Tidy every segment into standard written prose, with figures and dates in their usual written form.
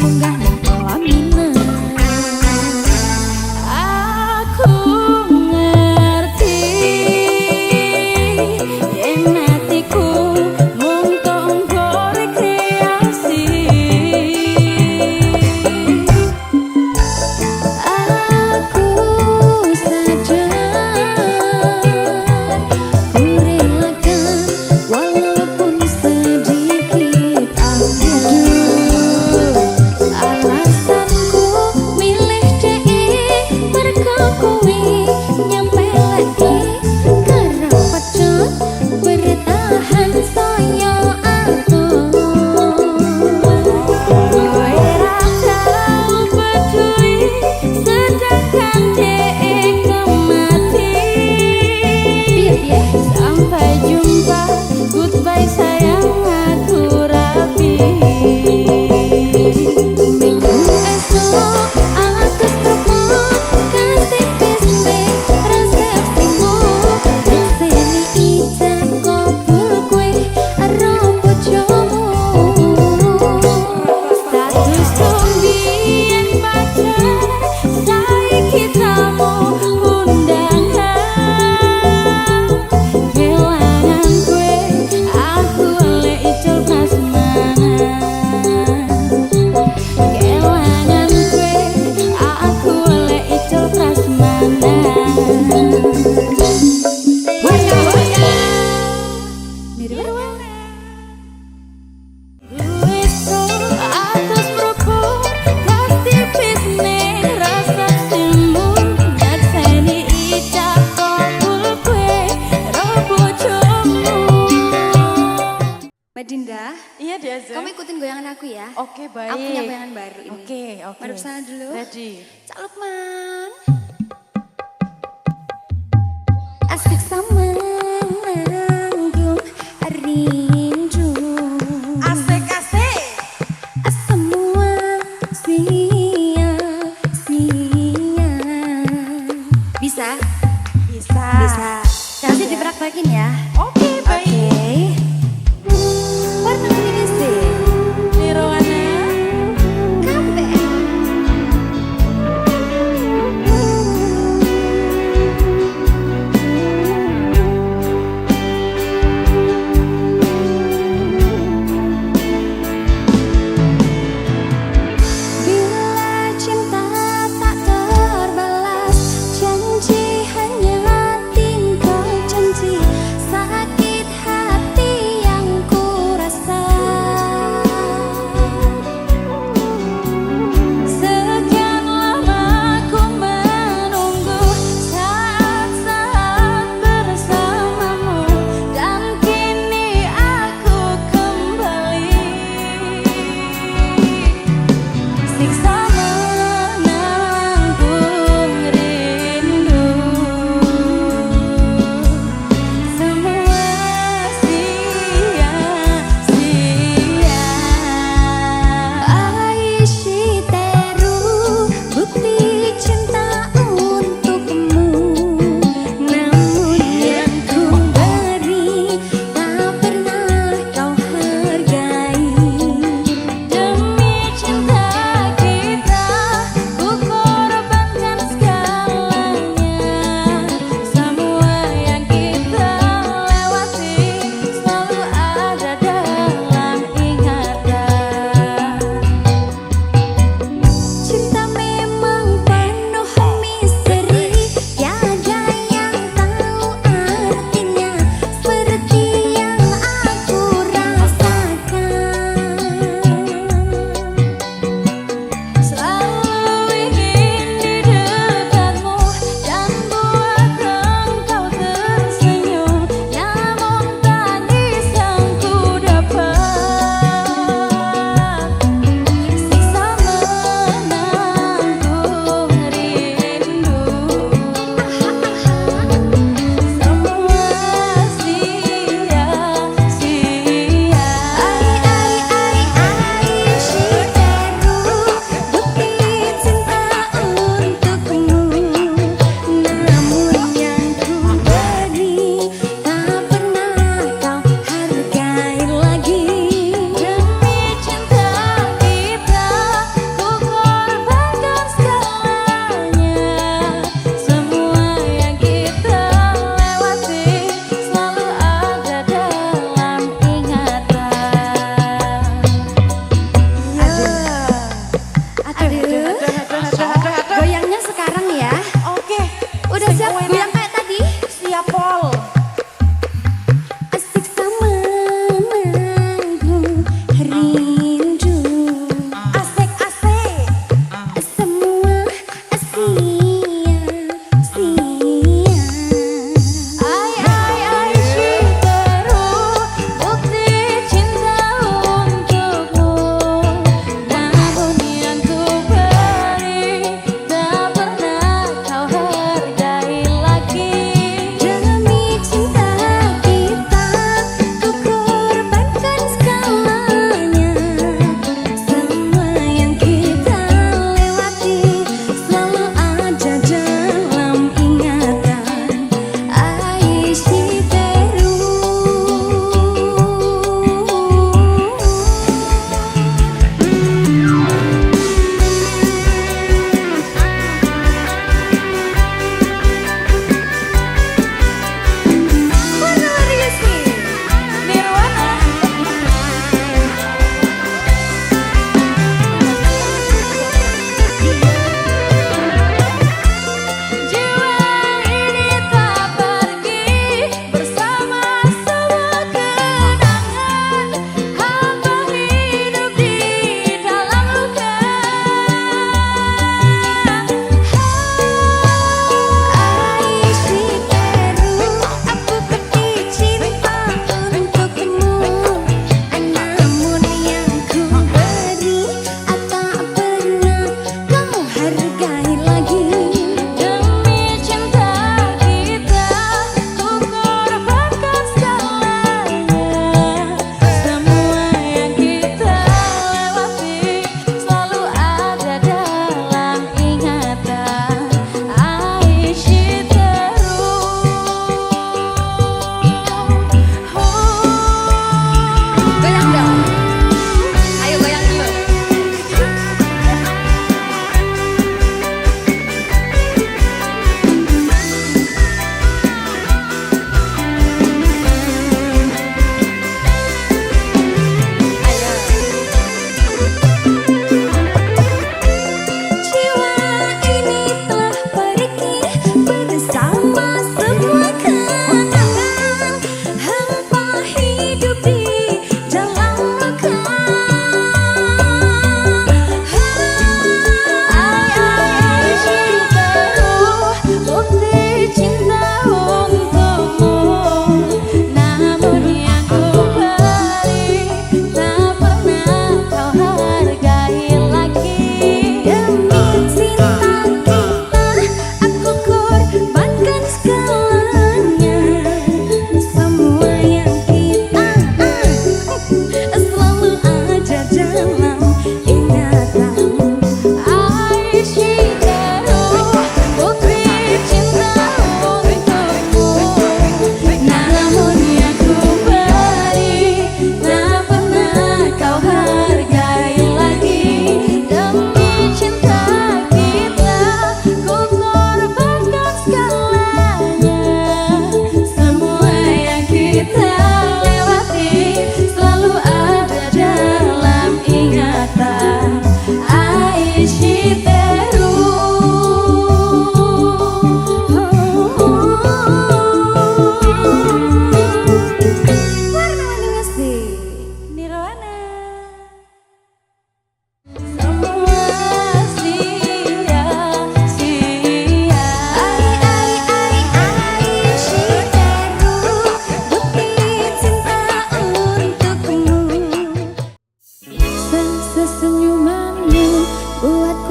munggah nang pelaminan. Aku ngerti yen hatiku mung tombo rekreasi. Aku sadar ku relakan walaupun sedikit aja. Alasanku milih dek mergo kuwi nyampe lagi kerapat bertahan saya atur. Gue ra tau peduli sedangkan dek kemati. Sampai jumpa, goodbye sayang aku rapi. Minggu esok aku telepon kasih bisnis resepsimu. Reseni ijab kabul kue aro bojomu. Status pembien pacar saiki tamu undangan. Kelangan kue aku oleh icul prasmanan. Kelangan kue aku oleh icul prasmanan. Waya waya nirwana. Atas propos kasih bisnis rasa semu. Nyakseni ijab kabul kue ro bojomu. Mbak Dinda, Iya Diaza. kamu ikutin goyangan aku ya. Oke baik. Aku punya goyangan baru ini. Oke oke. Mari kesana dulu. Ready. Cak Lukman. Asik sama nanggung rindu. Asik asik. Semua sia-sia. Bisa? Bisa. Bisa. Nanti dipraktekin ya. Oke baik. Oke. Warna kuning sih. Nirwana. Kabeh.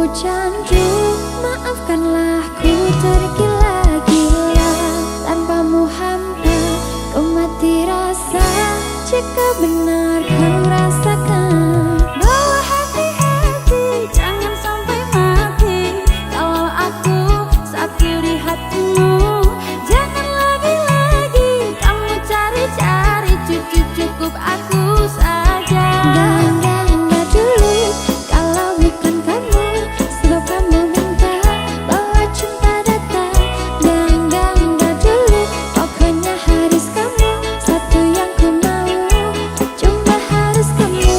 ku candu, maafkanlah ku tergila-gila. Tanpamu hampa, ku mati rasa. Jika benar kau rasakan, Bawa hati-hati, jangan sampai mati. Kalau aku satu di hatimu, jangan lagi-lagi kamu cari-cari. Cukup aku saja. enggak dulu. Kalau bukan kamu, sebab kamu minta bahwa cinta datang. Enggak dulu. Pokoknya harus kamu, satu yang ku mau, cuma harus kamu.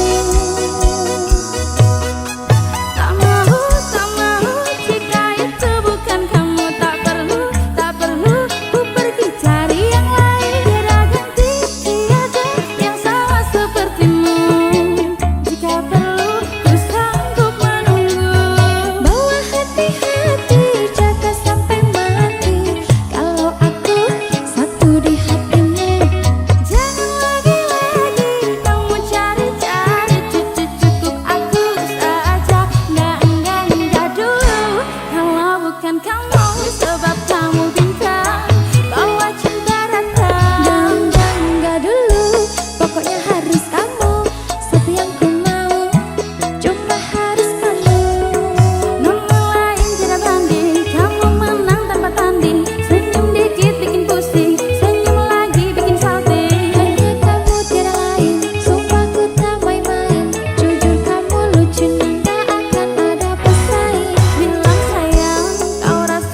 Tak mau jika itu bukan kamu. Tak perlu ku pergi cari yang lain. Tiada ganti, tiada yang sama sepertimu. Jika perlu ku sanggup menunggu. Bawa hati-hati, jaga sampai mati. Kalau aku satu di hatimu, Jangan lagi-lagi kamu cari-cari. Cukup aku saja. Enggak dulu. Kalau bukan kamu, sebab kamu bintang, bawa cinta datang. enggak dulu. Pokoknya harus kamu, satu yang ku mau, cuma harus kamu. Nama lain tidak banding, kamu menang tanpa tanding. Senyum dikit bikin pusing, senyum lagi bikin salting. Hanya kamu tiada lain, sumpah ku tak main-main. Jujur kamu lucu, tak akan ada pesaing. Bilang sayang, kau rasa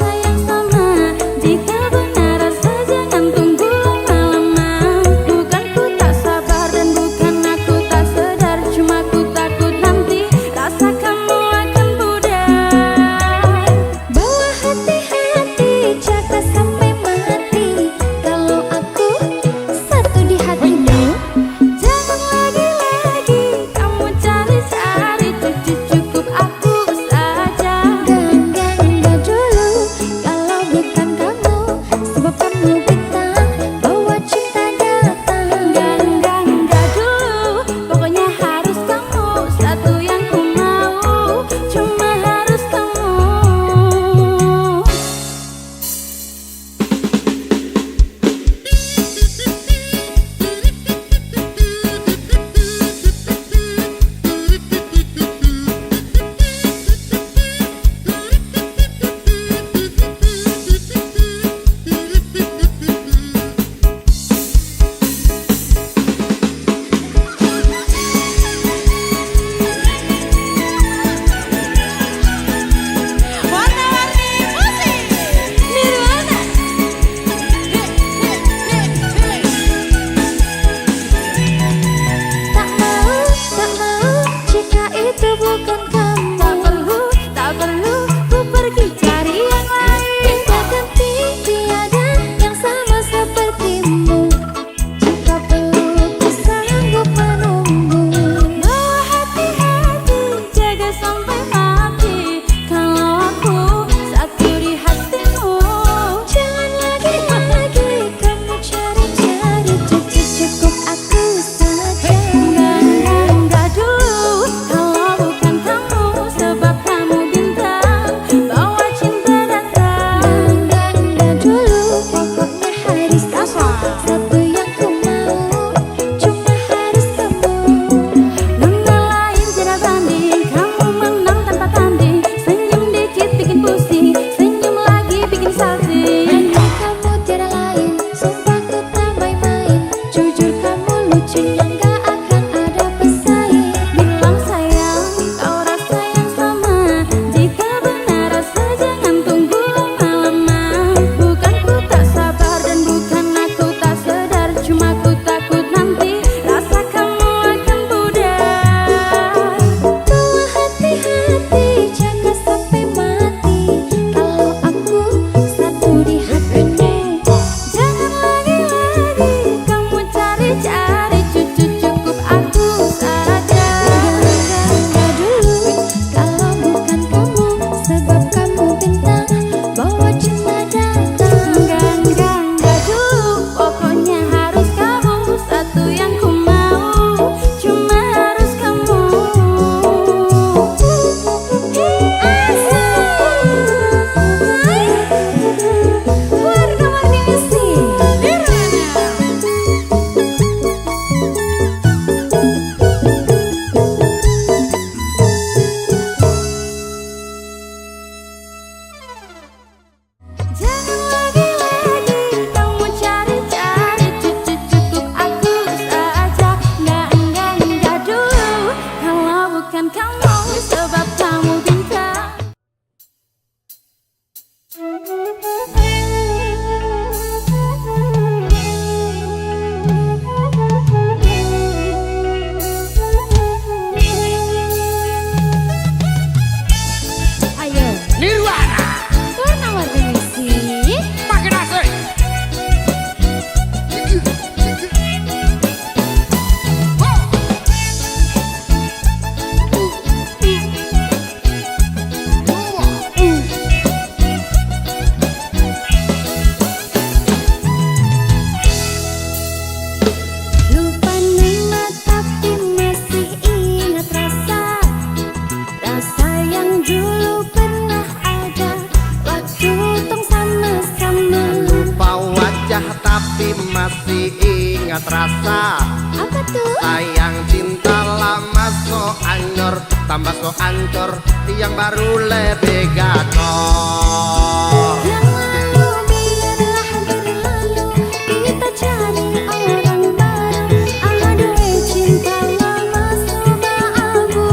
ingat rasa. Apa tuh? Sayang cinta lama so anyor, tambah so ancur, yang baru lebih gacor. Yang lalu biarlah berlalu, kita cari orang baru. Aduh cinta lama sudah abu.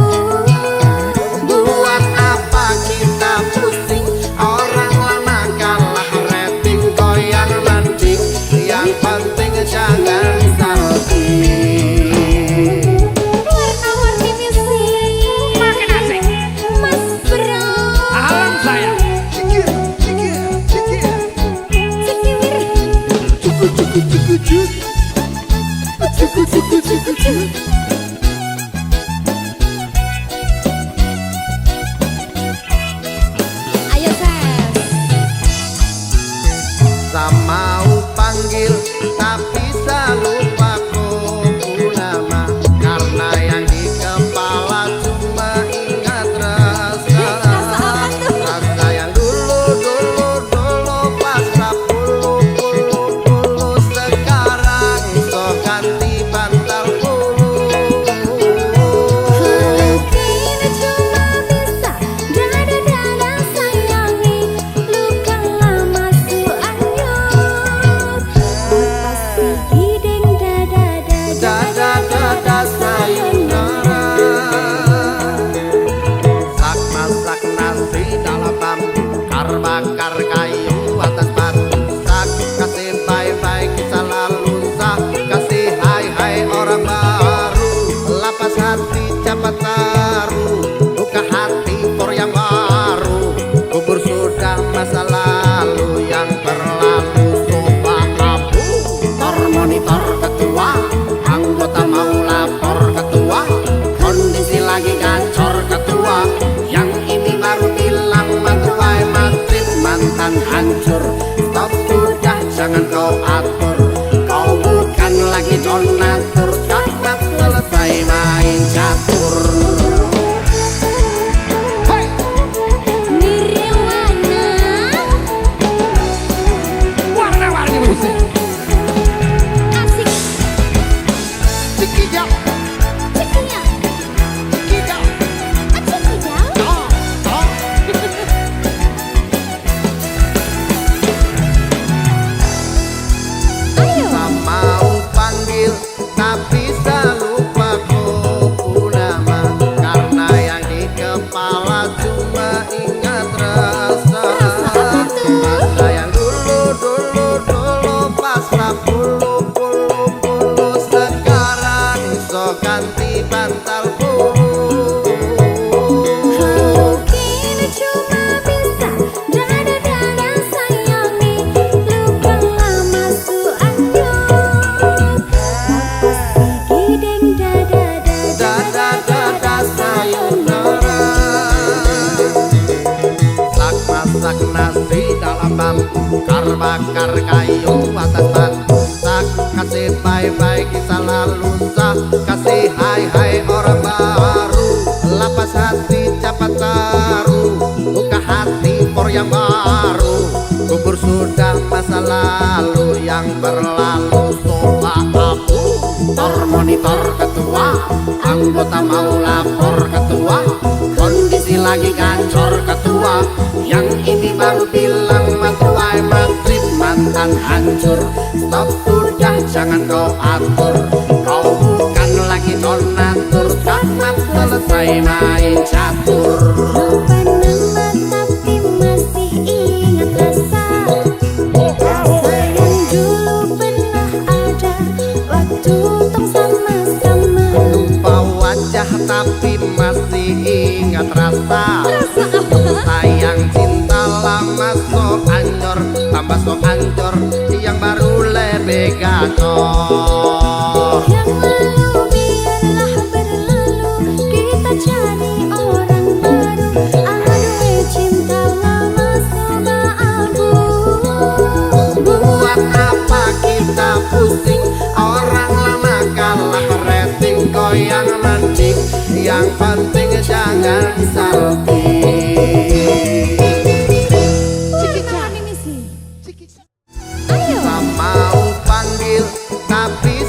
Buat apa kita pusing, orang lama kalah rating, goyang landing, yang penting jangan salting. Warna-warni musik makin asik, Mas Bro. Alam saya. Cikir, cikir, cikir. Cikiwir. Cukup, cukup, cukup, cukup. Cukup, cukup, cukup, cukup. Ayo Ses. Sama panggil tapi lupa ku nama, karena yang di kepala cuma ingat rasa. Rasa yang dulu pas puluh sekarang so ganti bantal bulu. Kini cuma bisa dada-dada sayangi, luka lama su anyur. Lepas gideng Dada sayonara. Sak masak nasi dalam bambu, bakar kayu atas batu. Sak kasih bye-bye kisah lalu, sak kasih hai-hai orang baru. Lapas hati cepat taruh, buka hati for yang baru. Kubur sudah masa lalu, yang berlalu sofa abu. Monitor ketua, anggota mau lapor ketua, kondisi lagi gacor ketua, yang ini baru bilang matuai matrip mantan hancur. Stop sudah jangan kau atur, kau bukan lagi donatur, cepat selesai main catur. Nirwana. Warna-warni musik. Asik. Cikijau, Cikinya. cikijau, Asik hijau. toh, toh. Ayo. Mau panggil tapi lupa ku nama, karena yang di kepala cuma ingat rasa. Rasa yang dulu pas puluh sekarang so ganti bantal bulu. Kini cuma bisa dada-dada sayangi, luka lama su anyur. Lepas gideng Dada sayonara. Sak masak nasi dalam bambu, bakar kayu atas batu. Sak kasih bye-bye kisah lalu, sak kasih hai-hai orang baru. Lapas hati cepat taruh, buka hati for yang baru. Kubur sudah masa lalu, yang berlalu sofa abu. Monitor ketua, anggota mau lapor ketua, kondisi lagi gacor ketua, yang ini baru bilang matuai matrip mantan hancur. Stop sudah jangan kau atur, kau bukan lagi donatur, cepat selesai main catur. Lupa nama tapi masih ingat rasa. Rasa yang dulu pernah ada waktu tong sama-sama. Lupa wajah tapi masih ingat rasa. Rasa apa? Sayang cinta lama so anyor, tambah so ancur, yang baru lebih gacor. Yang lalu biarlah berlalu, kita cari orang baru. Aduh cinta lama sudah abu. Buat apa kita pusing, orang lama kalah rating, goyang landing, yang penting jangan salting. Warna-warni musik. Ayo. Mau panggil tapi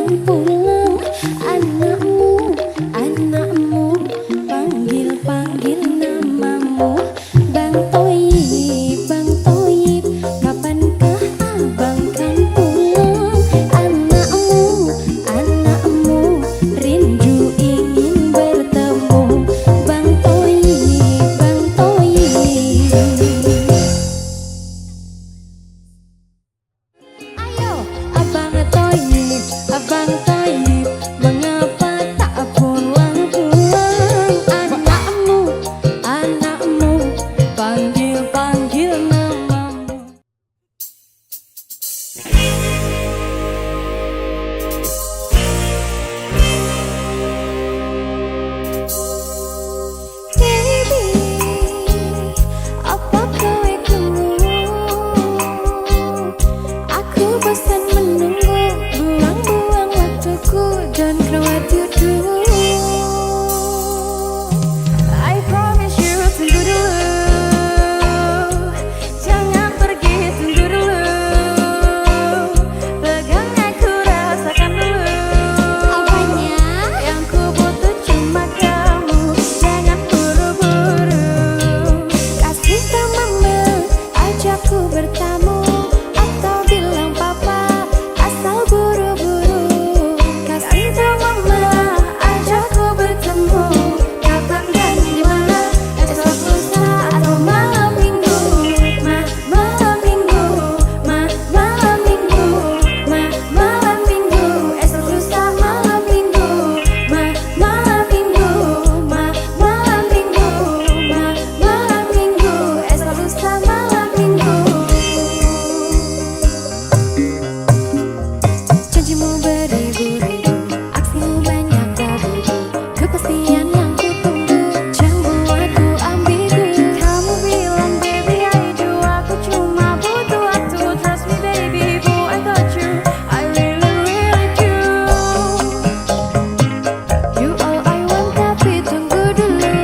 pulang pulang. Anakmu, anakmu, panggil panggil namamu. Bang Toyib, Bang Toyib, kapankah abang kan pulang? Anakmu, anakmu, rindu ingin bertemu. Bang Toyib, Bang Toyib. Ayo, Abang Toyib, Abang Toyib, mengapa tak pulang-pulang? Anakmu, anakmu, panggil-panggil namamu. Baby, apa kau ketemu? Aku bosan menunggu, buang-buang waktuku, don't know what to do. I promise you, tunggu dulu. Jangan pergi, tunggu dulu. Pegang aku, rasakan dulu. Apanya? Yang ku butuh cuma kamu. Jangan buru-buru. Kasih tau mama, ajakku bertamu, atau bilang papa, asal buru-buru. Kasih tau mama, Ajakku bertemu. Kapan dan dimana? Esok lusa atau malam minggu. Malam minggu. Malam minggu. Malam minggu. Esok lusa malam minggu. Malam minggu. Malam minggu. Malam minggu. Esok lusa malam minggu. janjimu beribu-ribu, aksimu banyak dabubu, kepastian yang ku tunggu, jangan buatku ambigu. Kamu bilang baby I do, aku cuma butuh waktu. Trust me baby, boo I got you, I really really do. You all I want, tapi tunggu dulu.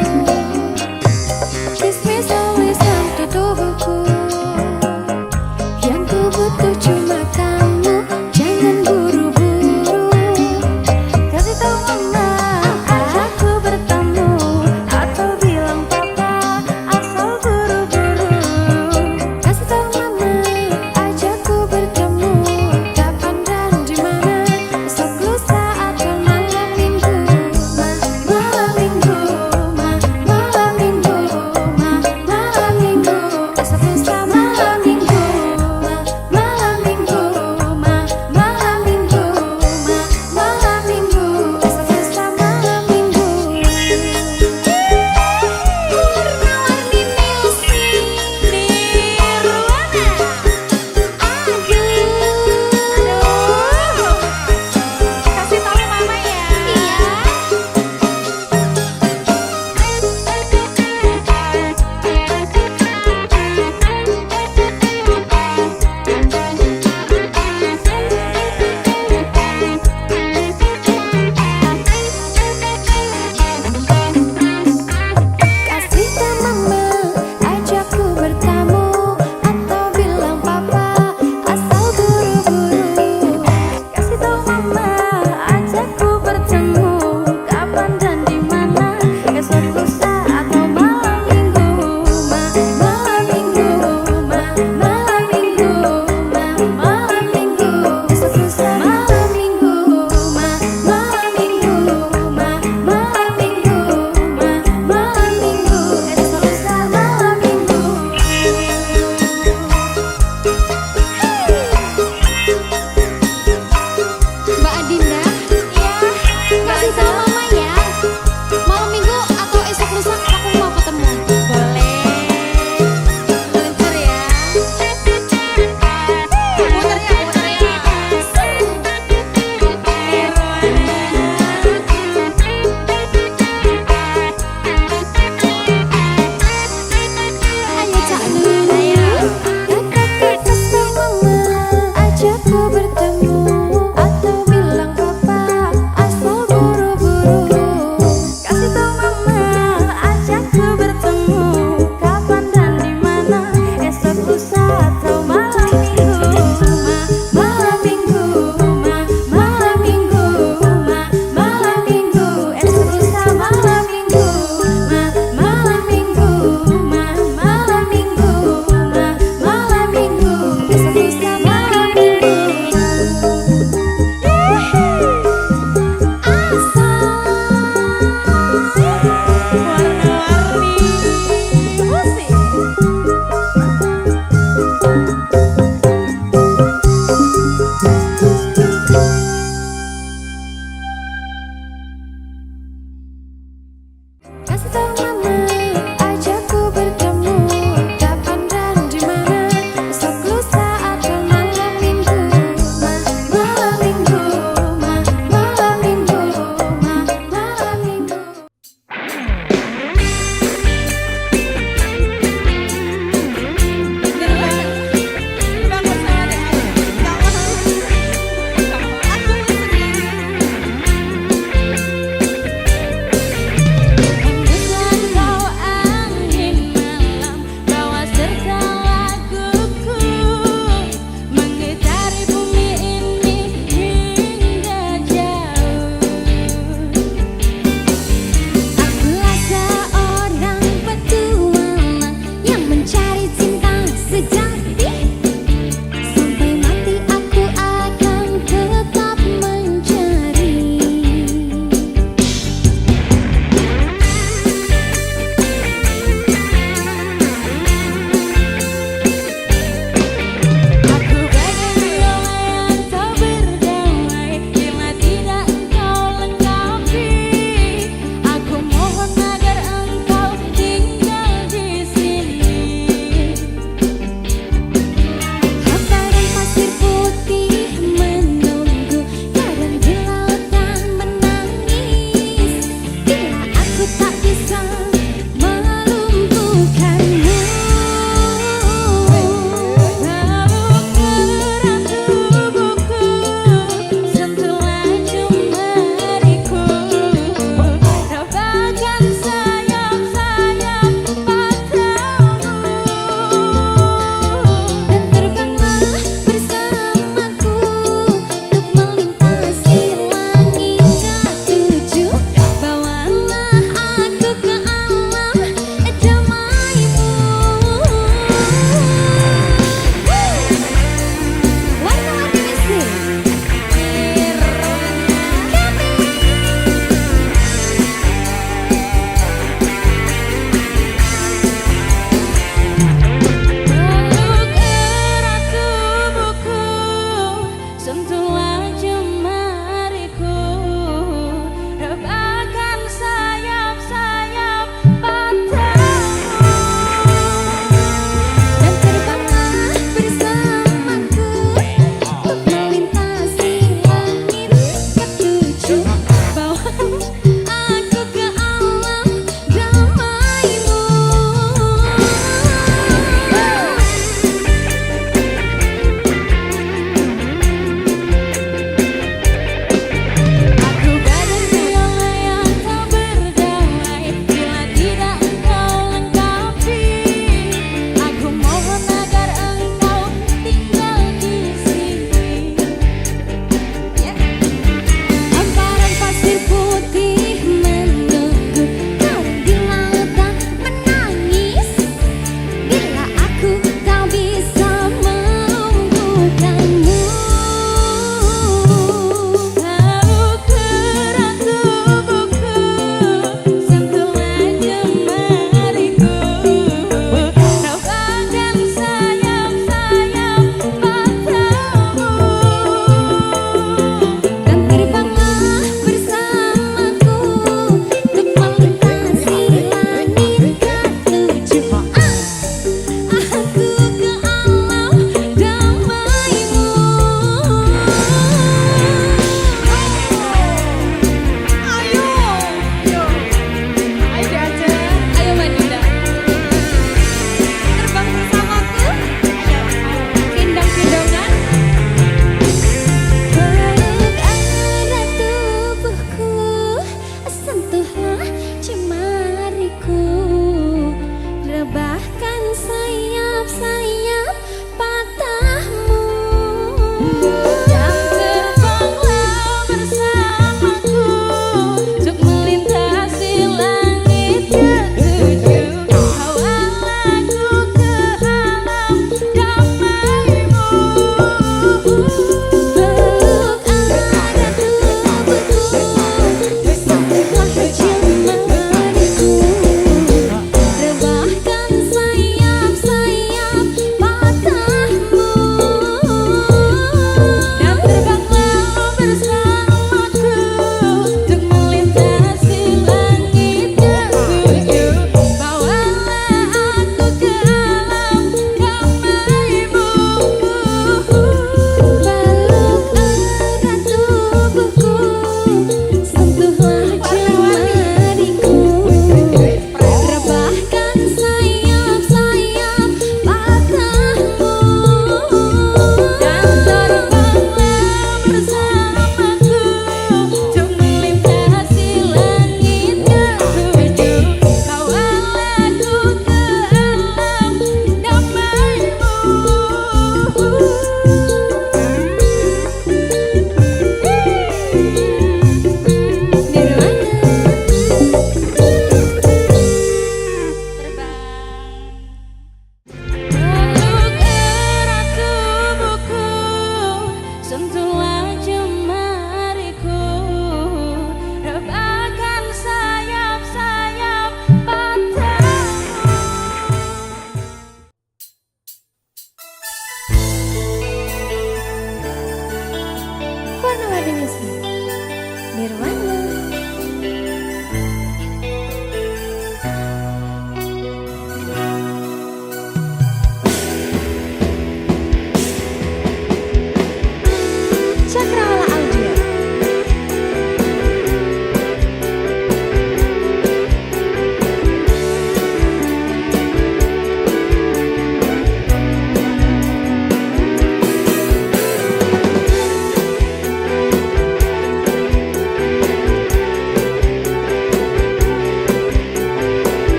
Kismis tulisan tutup buku, yang ku butuh cuma kamu, jangan buru-buru. Kasih tahu mama, ajakku bertemu, atau bilang papa, asal buru-buru. Kasih tau mama, ajakku bertemu, kapan dan dimana? Esok lusa atau malam minggu. Malam minggu. Malam minggu. Malam minggu. Esok lusa malam minggu. Malam minggu. Malam minggu. Malam minggu. Esok lusa malam minggu. Warna-warni musik Nirwana. Aduh. Kasih tahu mama ya. Kasih tau mama, ajakku bertamu, atau bilang papa, asal buru-buru. Kasih tahu mama, ajakku bertemu, kapan dan dimana? Esok lusa atau malam minggu. Malam minggu. Malam minggu. Malam minggu. Esok lusa malam minggu. Malam minggu. Malam minggu. Malam minggu. Esok lusa malam minggu. Mbak Adinda, kasih tau mama ya, malam minggu atau esok lusa aku mau ketemu. Boleh. Luncur ya. Putar ya, putar ya. Ayo cak dulu, kata-kata sama mama, ajakku bertemu, atau bilang papa, asal buru-buru.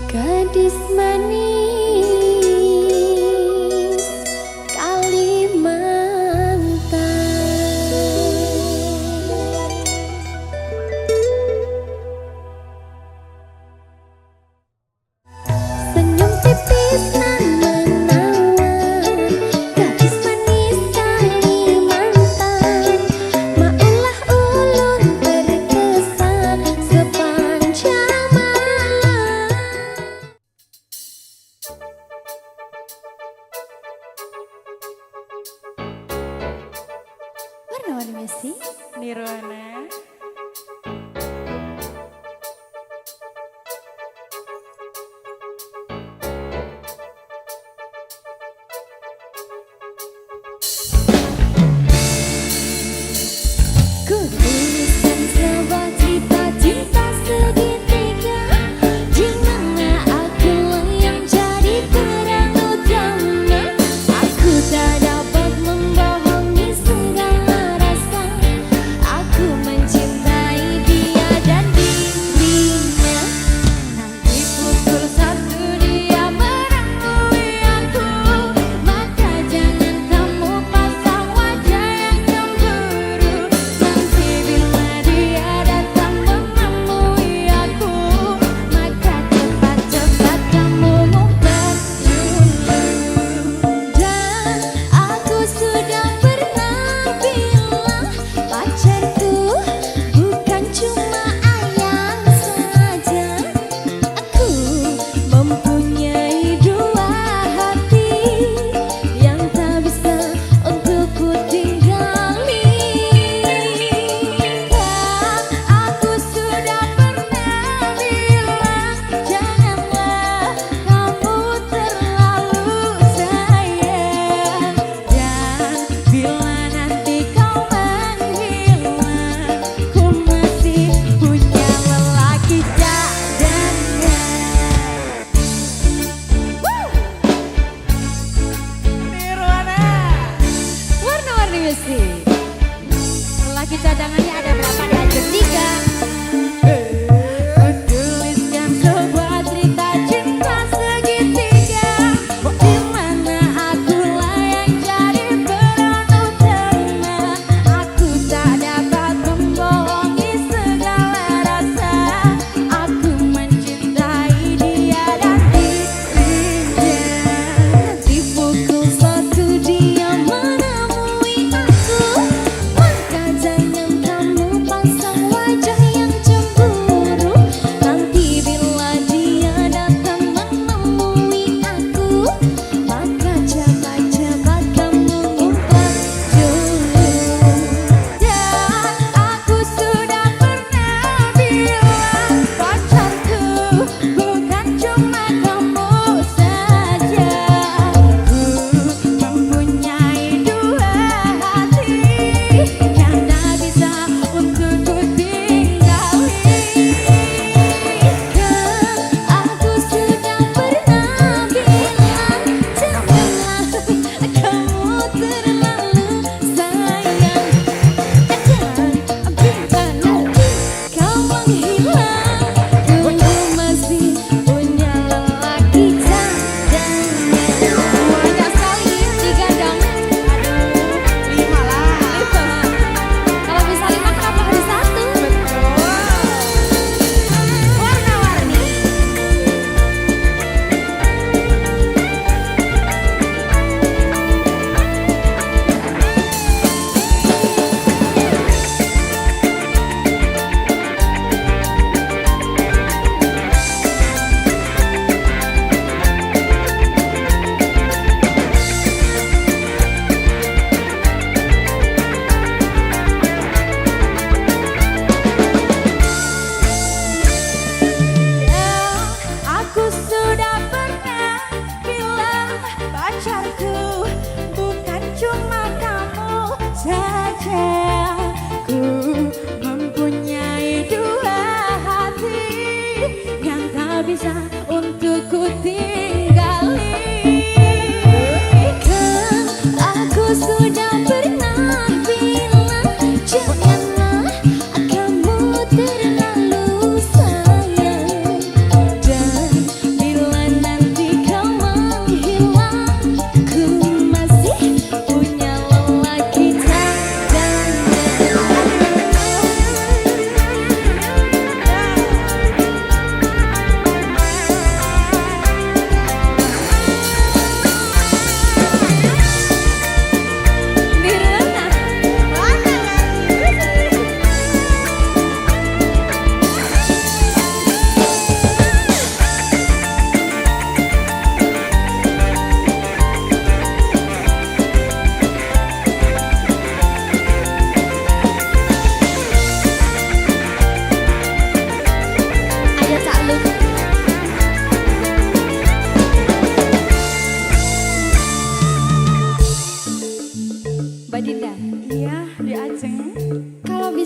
Gadis manis Kalimantan. Senyum tipis nan menawan, gadis manis Kalimantan. Maulah ulun berkesan sepanjang malam. Warna-warni musik Nirwana. Ku tuliskan sebuah cerita cinta segitiga, di mana akulah yang jadi terang utama. Aku tak dapat membohongi segala rasa. Aku mencintai dia dan dirinya. Nanti pukul 1 dia menemui aku, maka jangan kamu pasang wajah yang cemburu. Nanti bila dia datang menemui aku, maka cepat-cepat kamu ngumpet dulu. Dan aku sudah pernah bilang, pacarku bukan cuma ayang saja. Aku mempunyai dua hati yang tak bisa untuk ku tinggali. Aku sudah pernah bilang, janganlah kamu terlalu sayang. Dan bila nanti kau menghilang, ku masih punya lelaki cadangan. Nirwana. Warna-warni musik. Lelaki cadangannya ada berapa? Ada 3. Kutuliskan sebuah cerita cinta segitiga, di mana akulah yang jadi peran utama. Aku tak dapat membohongi segala rasa. Aku mencintai dia dan dirinya. Di pukul 1 dia menemui aku, maka jangan kamu pasang wajah yang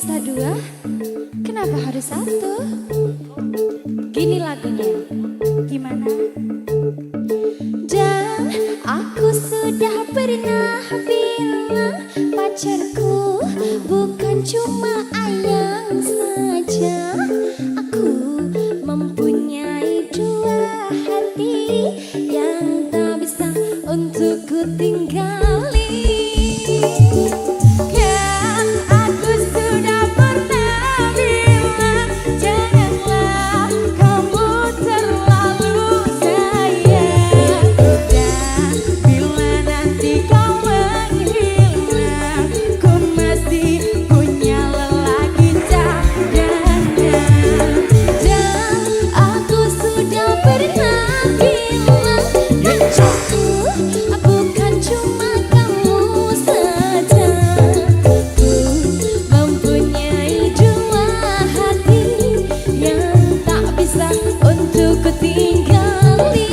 bisa dua, kenapa harus satu? Gini lagunya. Gimana? Dan aku sudah pernah bilang pacarku bukan cuma ayang saja. Aku mempunyai dua hati yang tak bisa untuk ku tinggali. Kan aku sudah pernah bilang janganlah kamu terlalu sayang. Dan bila nanti kau menghilang, ku masih punya lelaki cadangan. Dan aku sudah pernah bilang pacarku bukan cuma kamu saja. Ku mempunyai dua hati yang tak bisa untuk ku tinggali.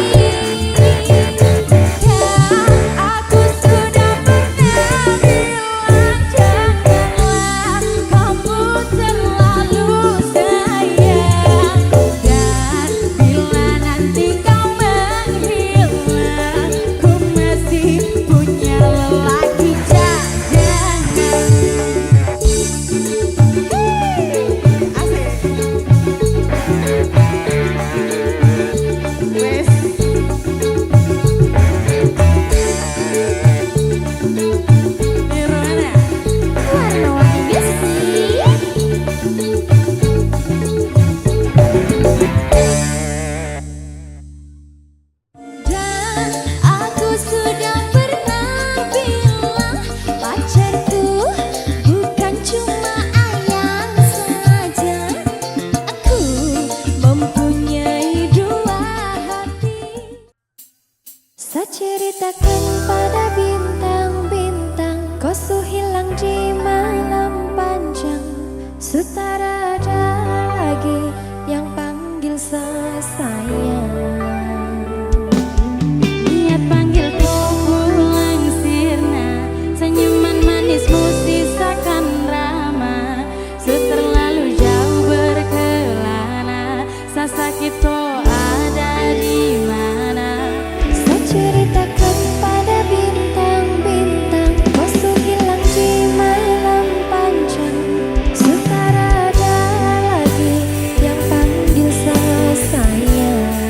Aku sudah pernah bilang janganlah kamu terlalu sayang. Dan bila nanti kau menghilang, ku masih punya lelaki cadangan. Wes. Nirwana. Warna-warni besi. Dan aku sudah pernah bilang pacarku bukan cuma ayang saja. Aku mempunyai dua hati. Saya ceritakan pada bintang-bintang, kau su hilang di malam panjang. Sutara ada lagi yang panggil saya sayang. Niat panggilku pulang sirna, senyuman manismu sisakan drama. Terlalu jauh berkelana, sakit ada di mana? Saya ceritakan pada bintang-bintang, kau su hilang di malam panjang. Sutara ada lagi yang panggil saya sayang.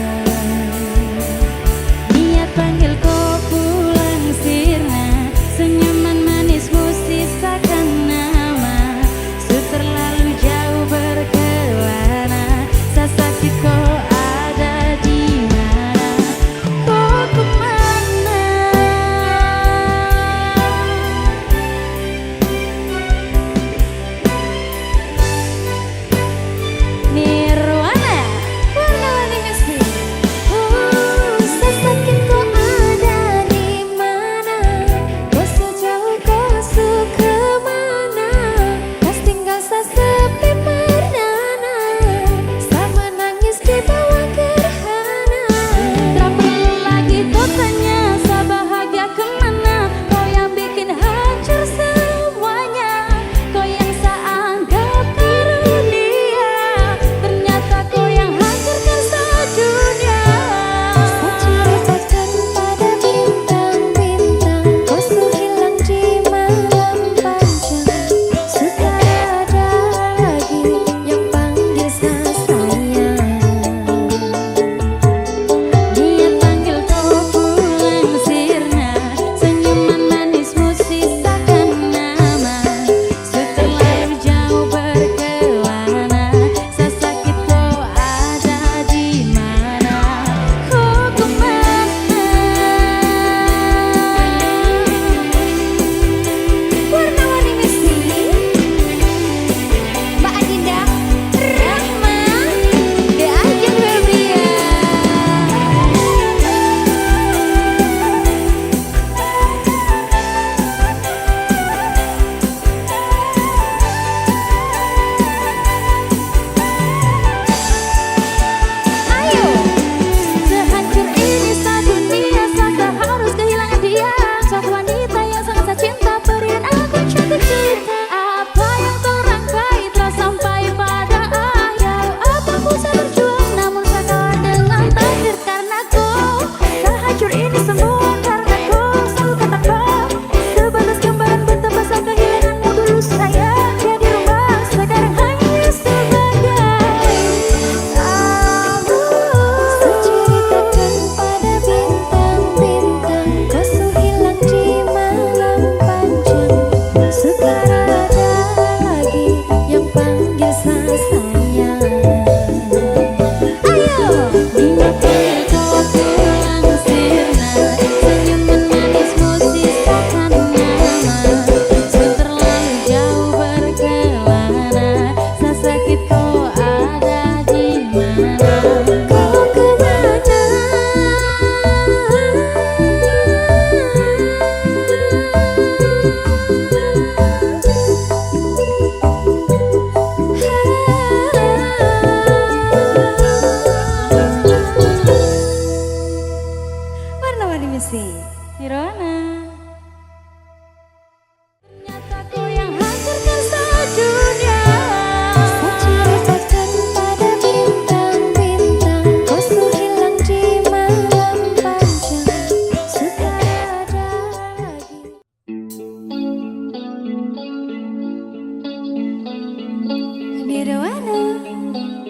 Nirwana,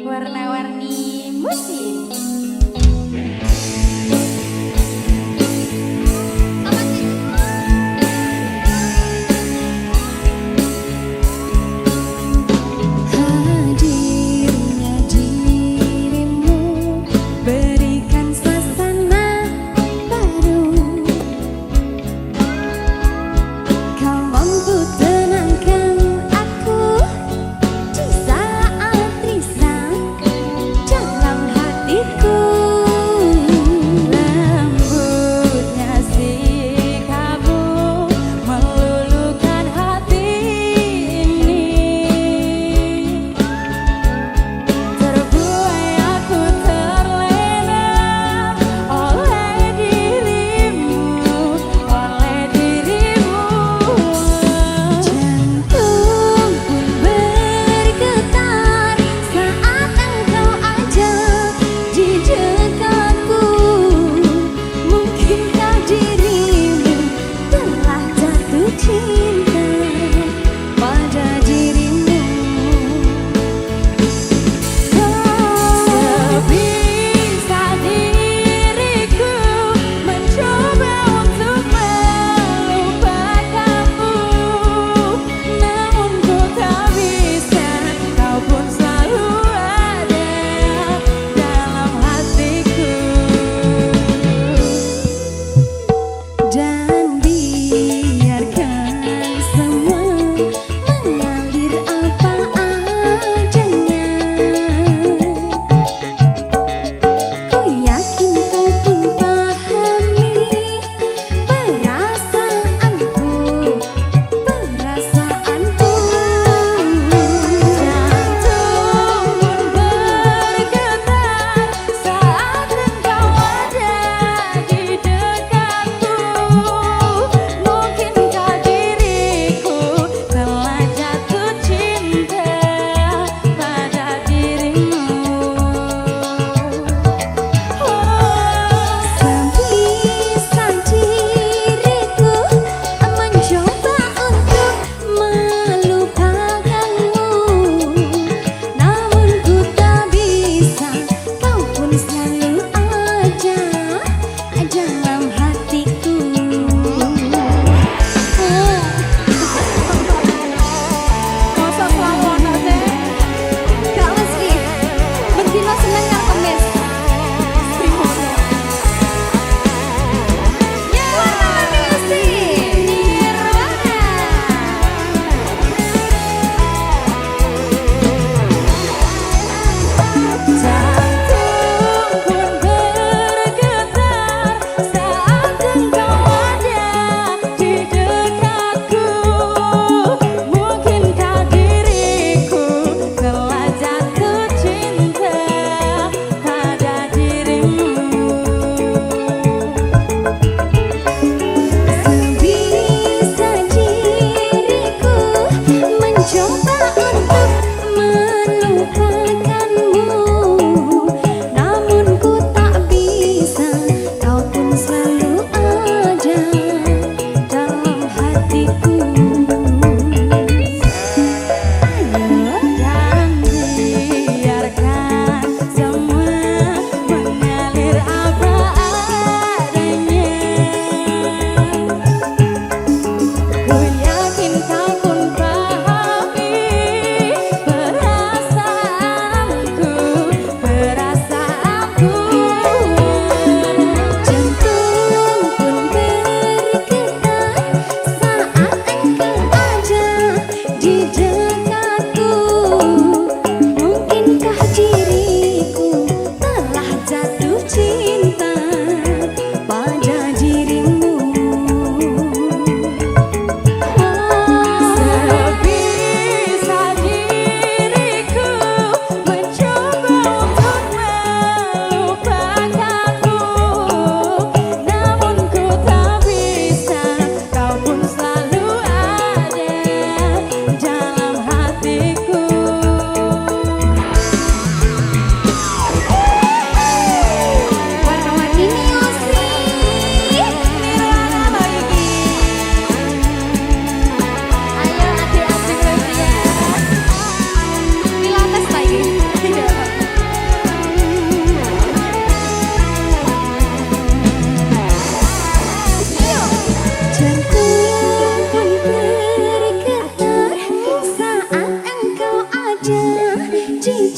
warna-warni musik. Hadirnya dirimu berikan suasana baru. Kau mampu tenangkan aku di saat risau dalam hatiku.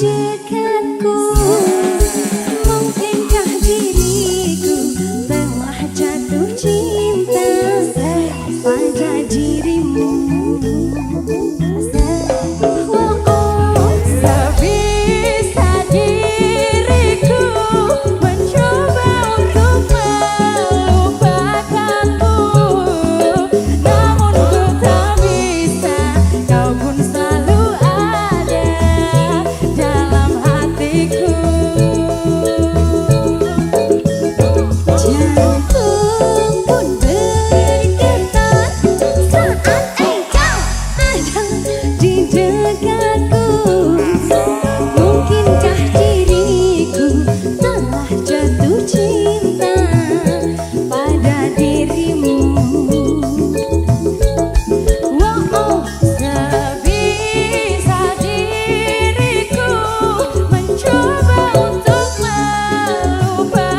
dekatku. Mungkinkah diriku telah jatuh cinta pada dirimu? Sebisa diriku mencoba untuk melupakanmu, namun ku tak bisa. Kau pun selalu ada dalam hatiku. Jantung pun bergetar saat engkau ada di dekatku. Mungkinkah diriku telah jatuh cinta pada dirimu? Sebisa diriku mencoba untuk melupakanmu,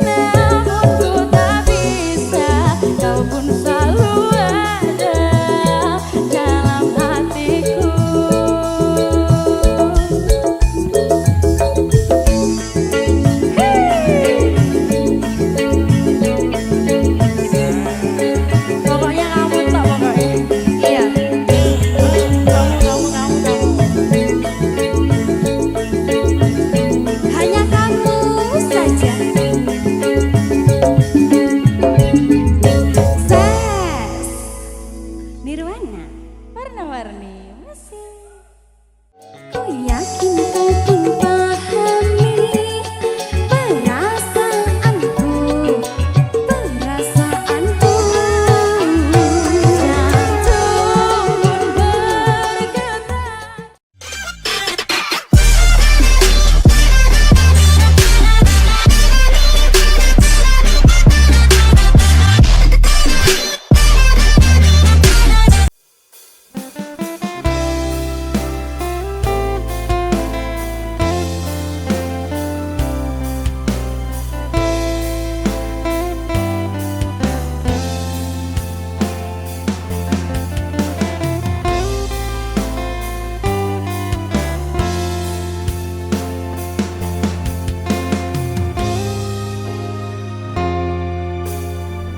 namun ku tak bisa. Kau pun selalu ada dalam hatiku. Pokoknya kamu tak pokoknya. Iya. Kamu. Hanya kamu saja. Ses Nirwana warna-warni masih. Ku yakin kau pun pahami perasaanku. Jantung pun bergetar.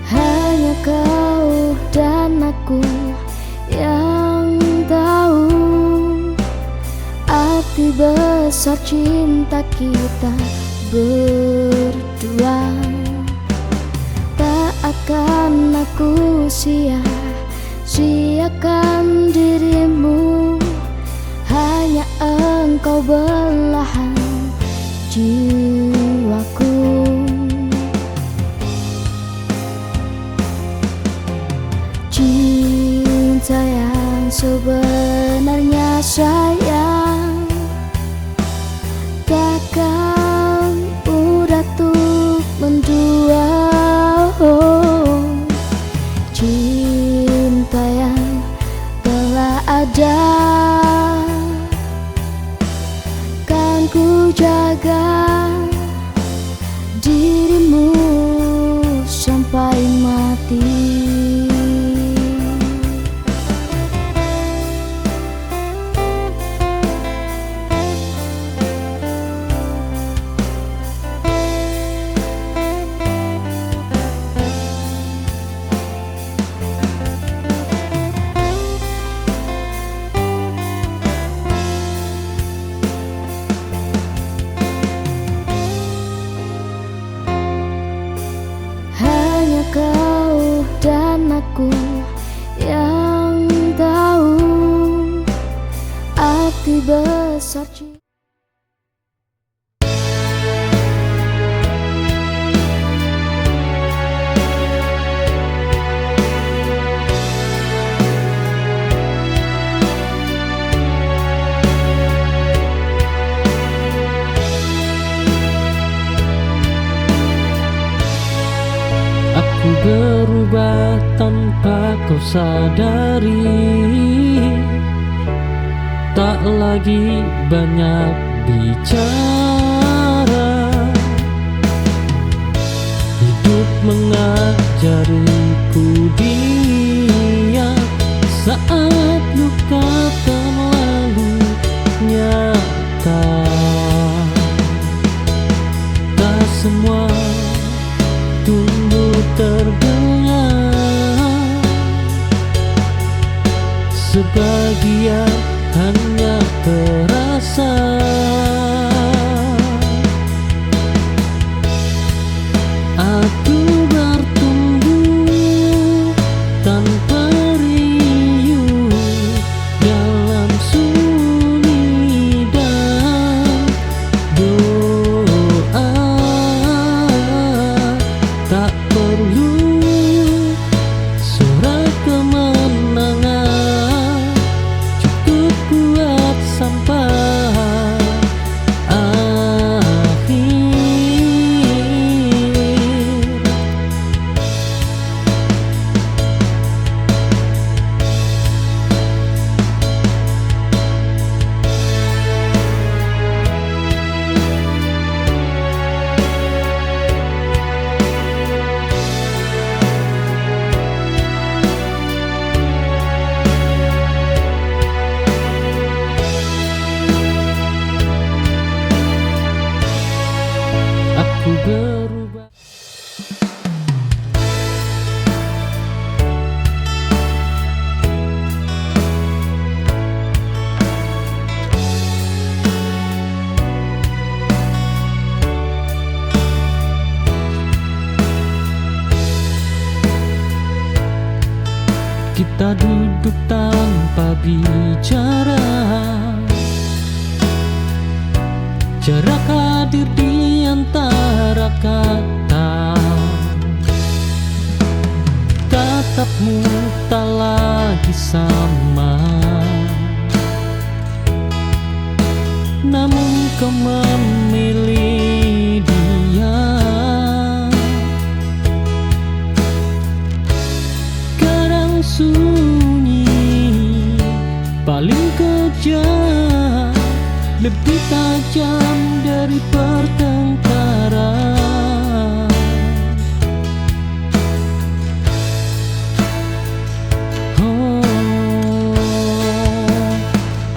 Hanya kau dan aku yang tahu arti besar cinta kita berdua. Tak akan aku sia-siakan dirimu. Hanya engkau belahan jiwaku. Cinta yang sebenarnya sayang takkan mudah untuk mendua. Cinta yang telah ada kan ku jaga dirimu sampai mati. Hanya kau dan aku yang tahu arti besar cinta. Aku berubah tanpa kau sadari, tak lagi banyak bicara. Hidup mengajariku dia saat luka terlalu Kita duduk tanpa bicara, jarak hadir di antara kata. Tatapmu tak lagi sama, namun kau memilih dia. Kadang sunyi paling kejam, lebih tajam dari pertengkaran. Oh,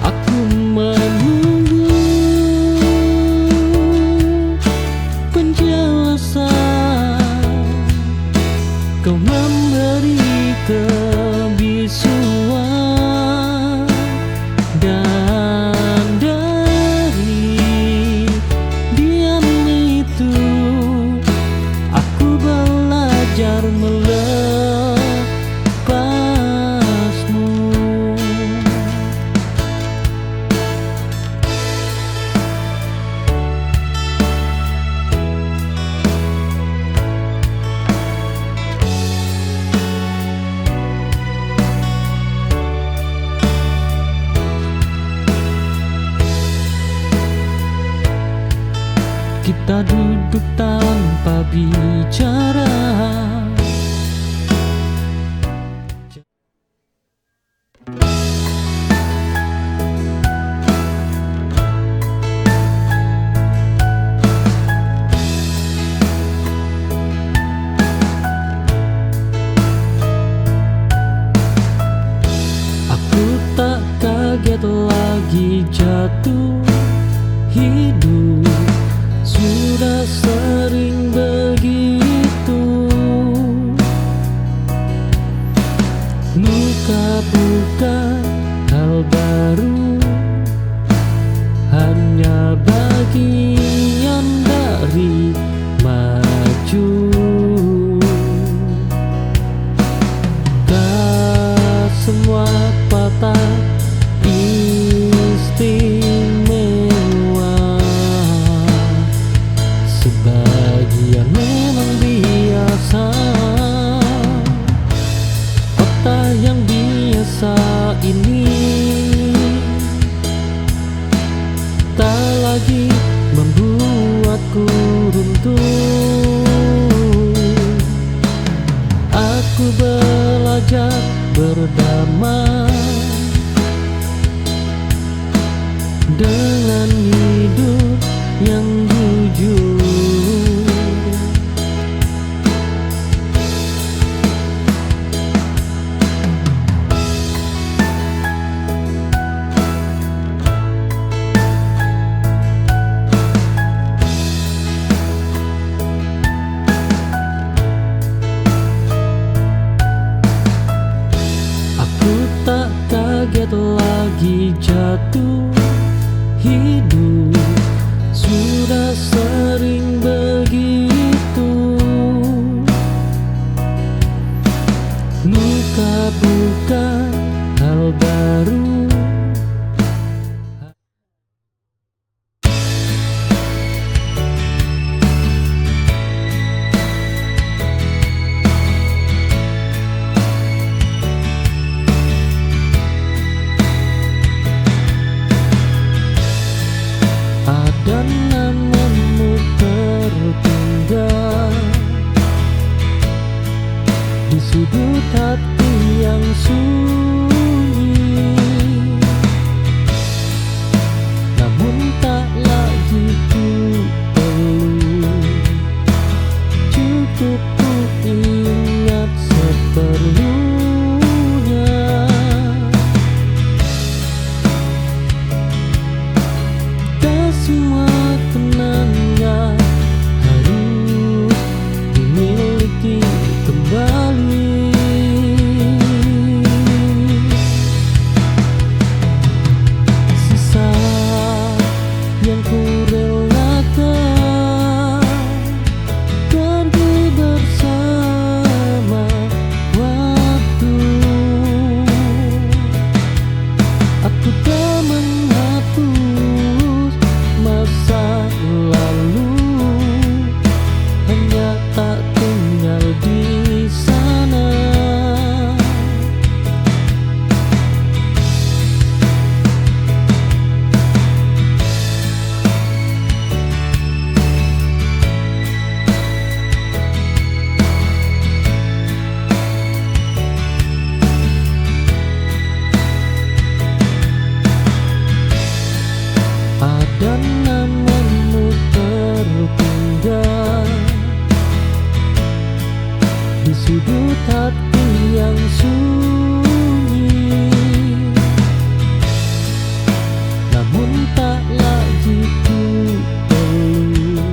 aku menunggu penjelasan, kau memberi kebisuan, dan dari diam itu aku belajar melepasmu. Kita duduk tanpa bicara, aku tak kaget lagi jatuh. Hidup sudah sering begitu, luka bukan hal baru, hanya bagian dari maju. Tak semua patah istimewa, sebagian memang biasa. Patah yang biasa ini tak lagi membuatku runtuh. Aku belajar berdamai dengan hidup yang jujur. Aku tak kaget lagi jatuh. Hidup sudah sering begitu, luka bukan hal baru. dan namamu tertinggal di sudut hati yang sunyi, namun tak lagi ku perlu.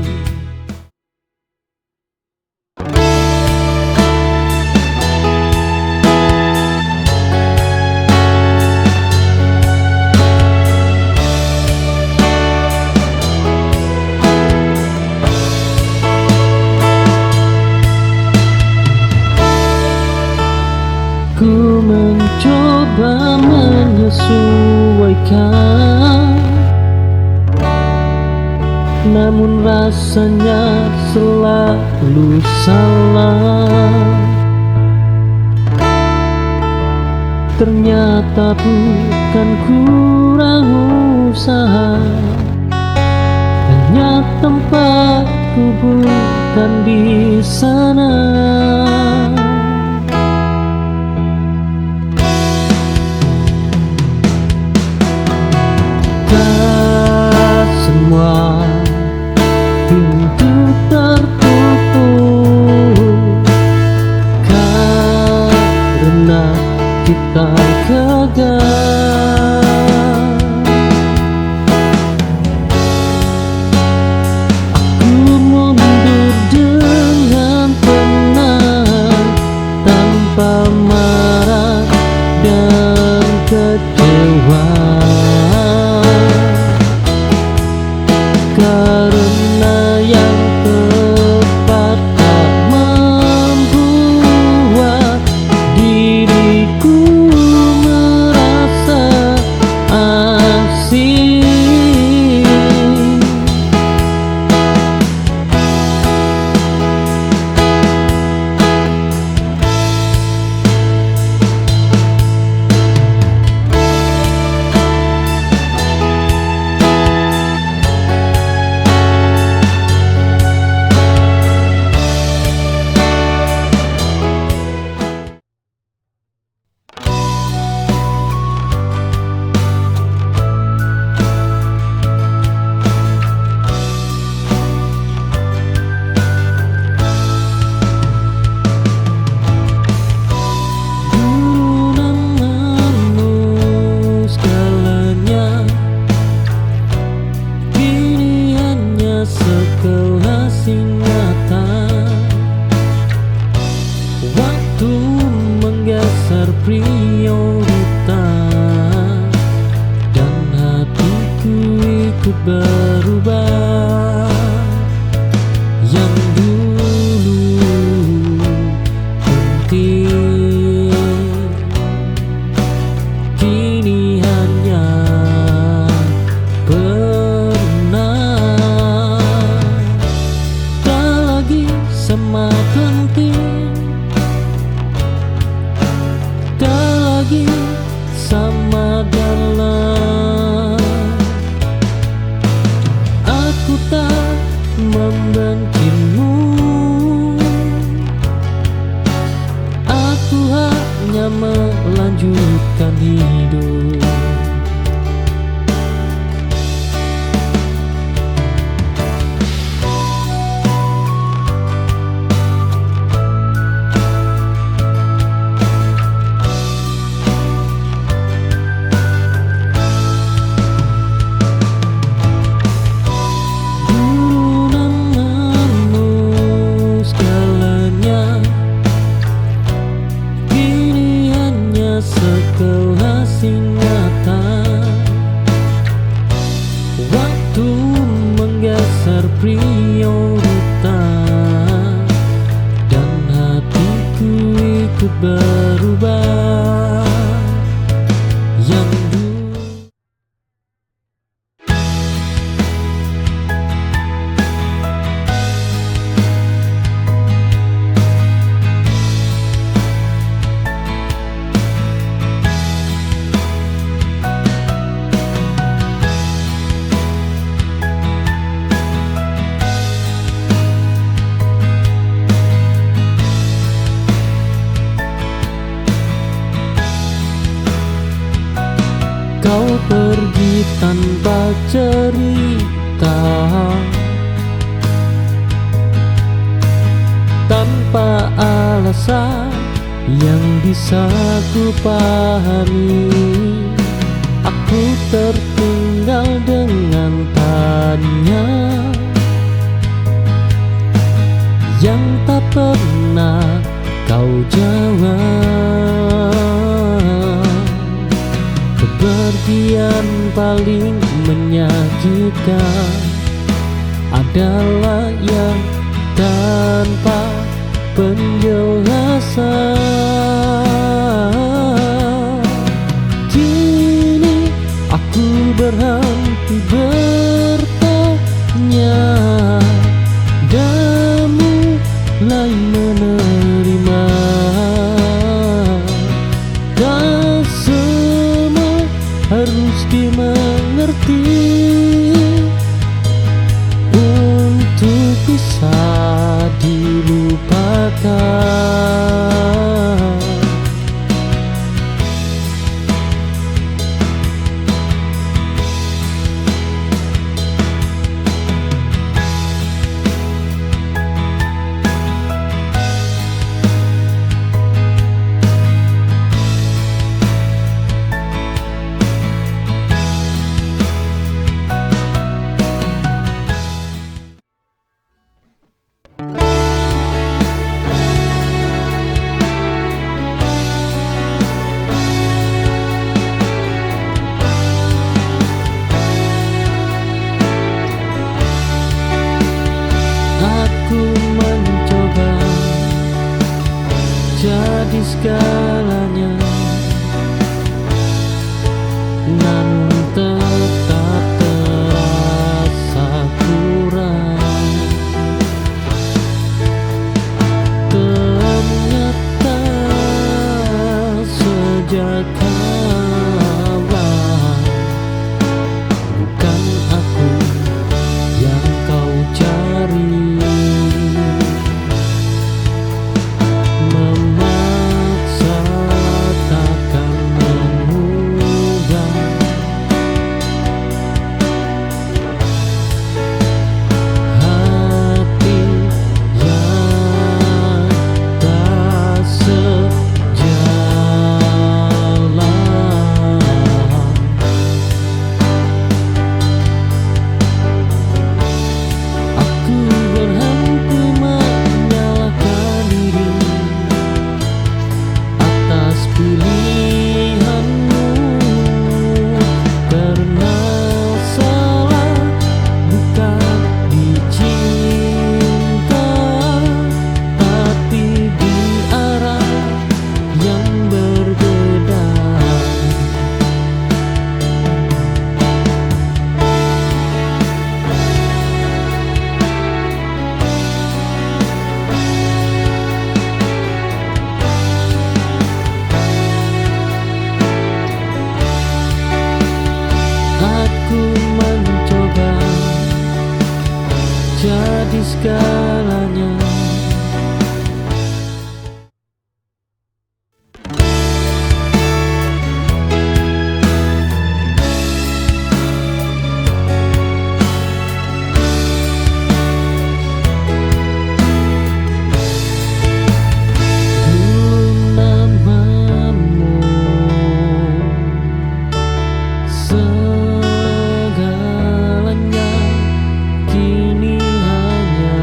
Ku mencoba menyesuaikan, namun rasanya selalu salah. Ternyata bukan kurang usaha, hanya tempatku bukan di sana. Semua pintu tertutup karena kita gagal. Aku mundur dengan tenang, tanpa marah dan kecewa, karena yang tepat tak membuat diriku merasa asing. Sekelas ingatan, waktu menggeser prioritas, dan hatiku ikut berubah. Yang dulu penting kini hanya sama penting, tak lagi sama dalam. Aku tak pergi tanpa cerita, tanpa alasan yang bisa ku pahami. Aku tertinggal dengan tanya yang tak pernah kau jawab. Kepergian paling menyakitkan adalah yang tanpa penjelasan. Kini aku berhenti bertanya dan mulai menerima. Dan semua harus dimengerti untuk bisa dilupakan. Aku mencoba jadi segalanya, namun tetap terasa kurang. Ternyata sejak kalah bukan aku yang kau cari. Memaksa takkan mengubah hati yang tak sejalan. Aku berhenti menyalahkan diri atas pilihanmu, karena salah bukan dicinta, tapi di arah yang berbeda. Aku mencoba jadi segalanya. Dulu namamu segalanya, kini hanya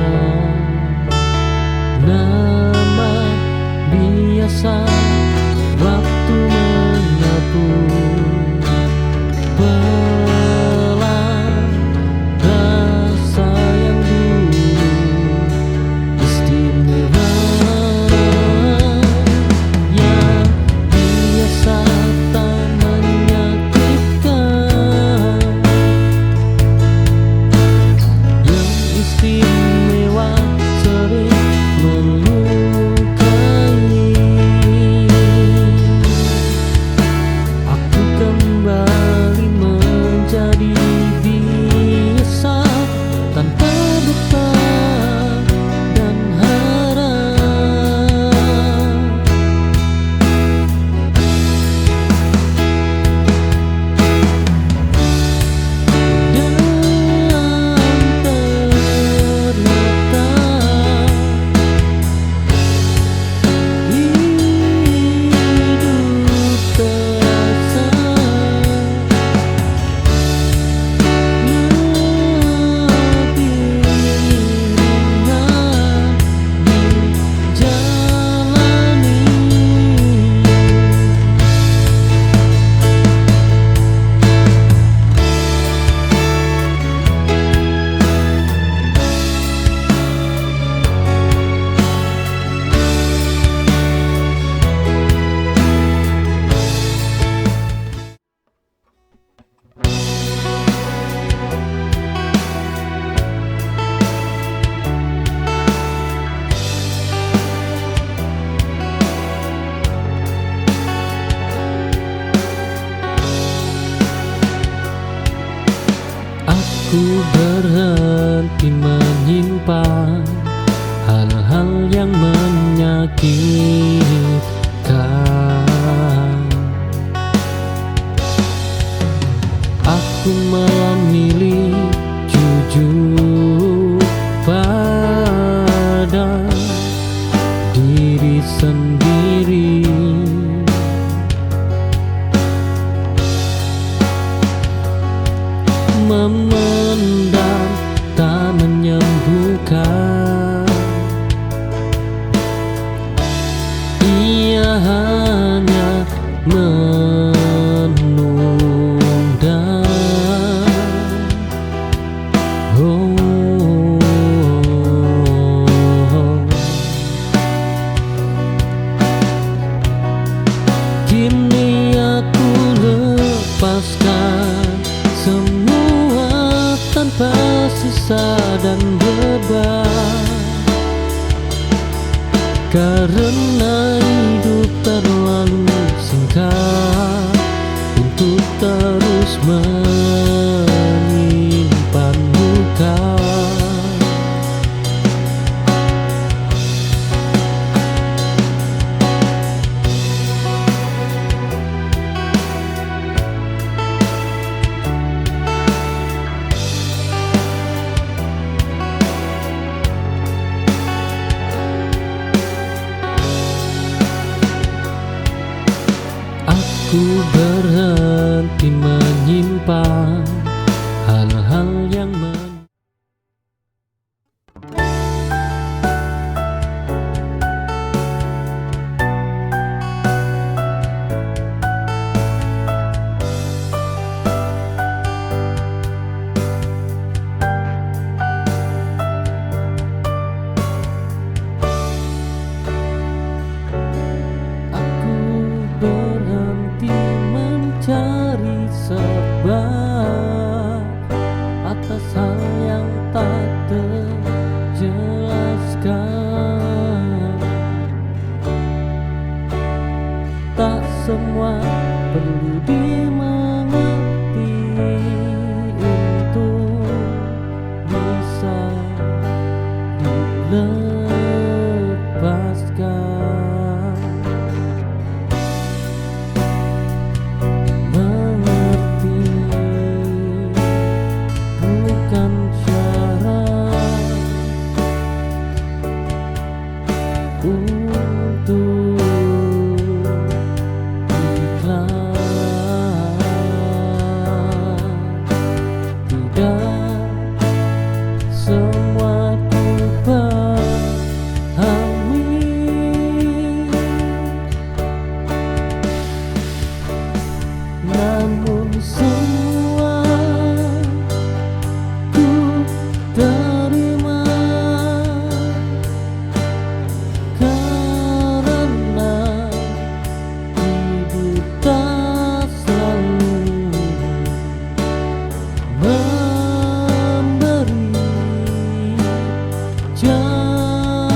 Aku berhenti menyimpan hal-hal yang menyakitkan. Aku memilih jujur pada diri sendiri. Memendam tak menyembuhkan, ia hanya menunda. Kini aku lepaskan semua tanpa sisa dan beban, karena hidup terlalu singkat untuk terus menyimpan luka. Aku berhenti menyimpan hal-hal yang mencari sebab atas hal yang tak terjelaskan. Tak semua perlu dimengerti untuk bisa dilepaskan. Untuk ikhlas, tidak semua ku pahami, namun semua ku terima. Jawaban